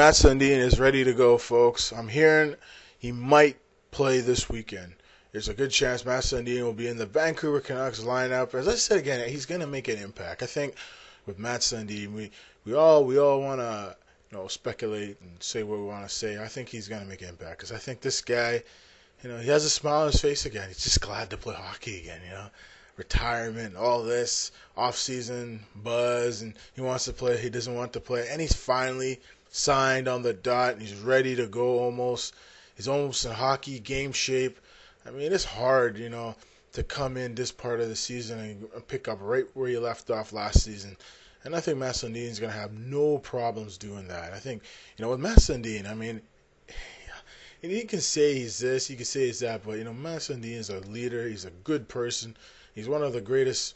Matt Sundin is ready to go, folks. I'm hearing he might play this weekend. There's a good chance Matt Sundin will be in the Vancouver Canucks lineup. As I said again, he's going to make an impact. I think with Matt Sundin, we all want to speculate and say what we want to say. I think he's going to make an impact because I think this guy, he has a smile on his face again. He's just glad to play hockey again. Retirement, all this off-season buzz, and he wants to play. He doesn't want to play, and he's finally signed on the dot, and he's ready to go almost. He's almost in hockey game shape. I mean, it's hard, to come in this part of the season and pick up right where you left off last season. And I think Matt Sundin is going to have no problems doing that. I think, with Matt Sundin, I mean, he can say he's this, he can say he's that, but, Matt Sundin is a leader. He's a good person. He's one of the greatest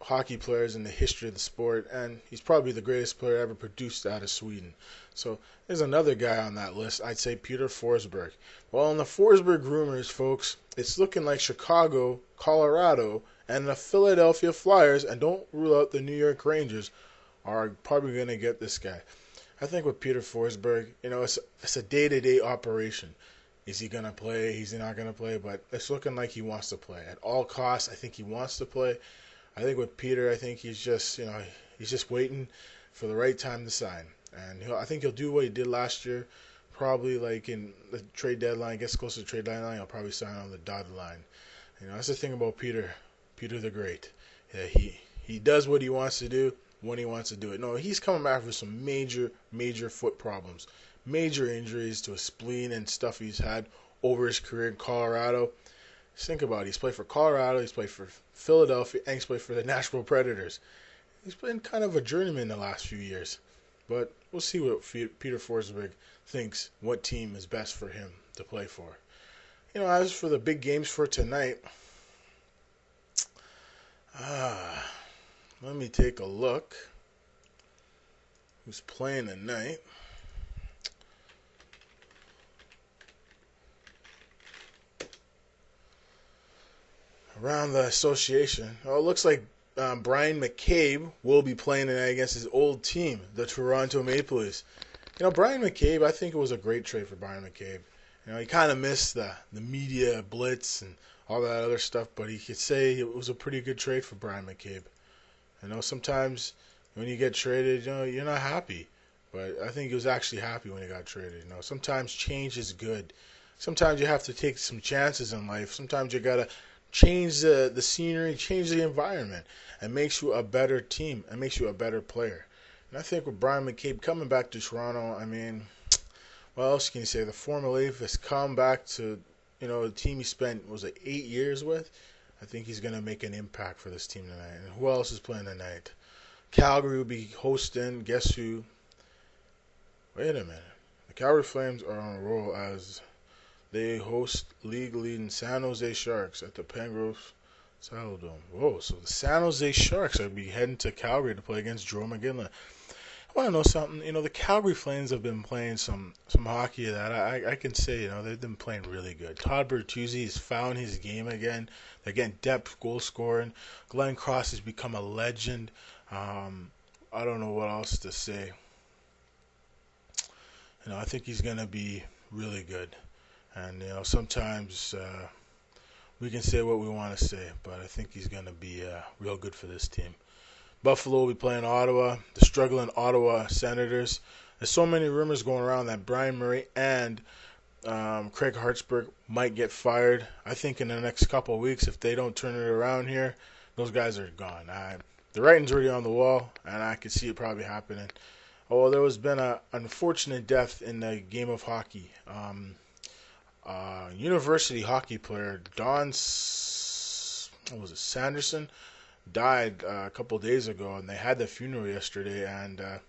hockey players in the history of the sport, and he's probably the greatest player ever produced out of Sweden. So there's another guy on that list. I'd say Peter Forsberg. Well, in the Forsberg rumors, folks, it's looking like Chicago, Colorado, and the Philadelphia Flyers, and don't rule out the New York Rangers, are probably going to get this guy. I think with Peter Forsberg, it's a day-to-day operation. Is he going to play? Is he not going to play? But it's looking like he wants to play. At all costs, I think he wants to play. I think with Peter, I think he's just, he's just waiting for the right time to sign. And I think he'll do what he did last year, probably like in the trade deadline, gets close to the trade deadline, he'll probably sign on the dotted line. That's the thing about Peter the Great. Yeah, he does what he wants to do when he wants to do it. No, he's coming back with some major foot problems, major injuries to his spleen and stuff he's had over his career in Colorado. Just think about it. He's played for Colorado, he's played for Philadelphia, and he's played for the Nashville Predators. He's been kind of a journeyman the last few years. But we'll see what Peter Forsberg thinks, what team is best for him to play for. As for the big games for tonight, let me take a look. Who's playing tonight? Around the association. Oh, it looks like Brian McCabe will be playing tonight against his old team, the Toronto Maple Leafs. Brian McCabe, I think it was a great trade for Brian McCabe. He kind of missed the media blitz and all that other stuff, but he could say it was a pretty good trade for Brian McCabe. Sometimes when you get traded, you're not happy, but I think he was actually happy when he got traded. Sometimes change is good. Sometimes you have to take some chances in life. Sometimes you gotta change the scenery, change the environment, and makes you a better team and makes you a better player. And I think with Brian McCabe coming back to Toronto, I mean, what else can you say? The former Leaf has come back to, the team he spent, 8 years with? I think he's going to make an impact for this team tonight. And who else is playing tonight? Calgary will be hosting, guess who? Wait a minute. The Calgary Flames are on a roll as they host league-leading San Jose Sharks at the Pengrove Saddledome. Whoa, so the San Jose Sharks are be heading to Calgary to play against Joe McGinley. I want to know something. The Calgary Flames have been playing some hockey that I can say, they've been playing really good. Todd Bertuzzi has found his game again. They're getting depth goal scoring. Glenn Cross has become a legend. I don't know what else to say. I think he's going to be really good. And, sometimes we can say what we want to say, but I think he's going to be real good for this team. Buffalo will be playing Ottawa, the struggling Ottawa Senators. There's so many rumors going around that Brian Murray and Craig Hartsburg might get fired. I think in the next couple of weeks, if they don't turn it around here, those guys are gone. The writing's already on the wall, and I could see it probably happening. Oh, there has been an unfortunate death in the game of hockey. University hockey player Don Sanderson died a couple days ago, and they had the funeral yesterday, and it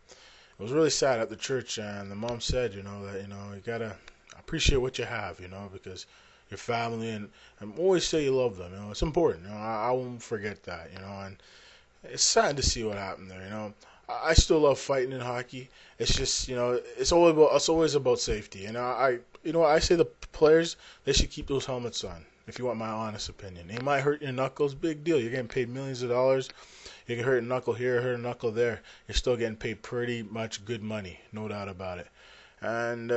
was really sad at the church. And the mom said, that you gotta appreciate what you have, because your family and always say you love them. It's important. I won't forget that. And it's sad to see what happened there. I still love fighting in hockey. It's just, it's always about safety. I say the players, they should keep those helmets on. If you want my honest opinion, it might hurt your knuckles. Big deal. You're getting paid millions of dollars. You can hurt a knuckle here, hurt a knuckle there. You're still getting paid pretty much good money, no doubt about it. And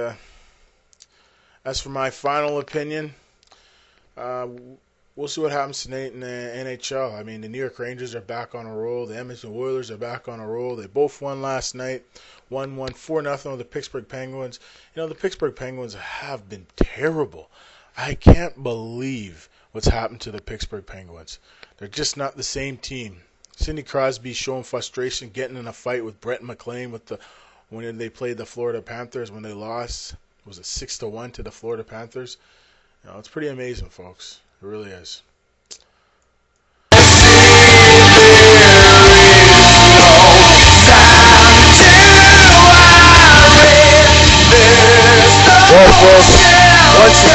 as for my final opinion, uh, we'll see what happens tonight in the NHL. I mean, the New York Rangers are back on a roll. The Edmonton Oilers are back on a roll. They both won last night. 1-1, 4-0 with the Pittsburgh Penguins. You know, the Pittsburgh Penguins have been terrible. I can't believe what's happened to the Pittsburgh Penguins. They're just not the same team. Sidney Crosby showing frustration, getting in a fight with Brett McLean when they played the Florida Panthers when they lost. Was it 6-1 to the Florida Panthers? You know, it's pretty amazing, folks. It really is. Well, folks, once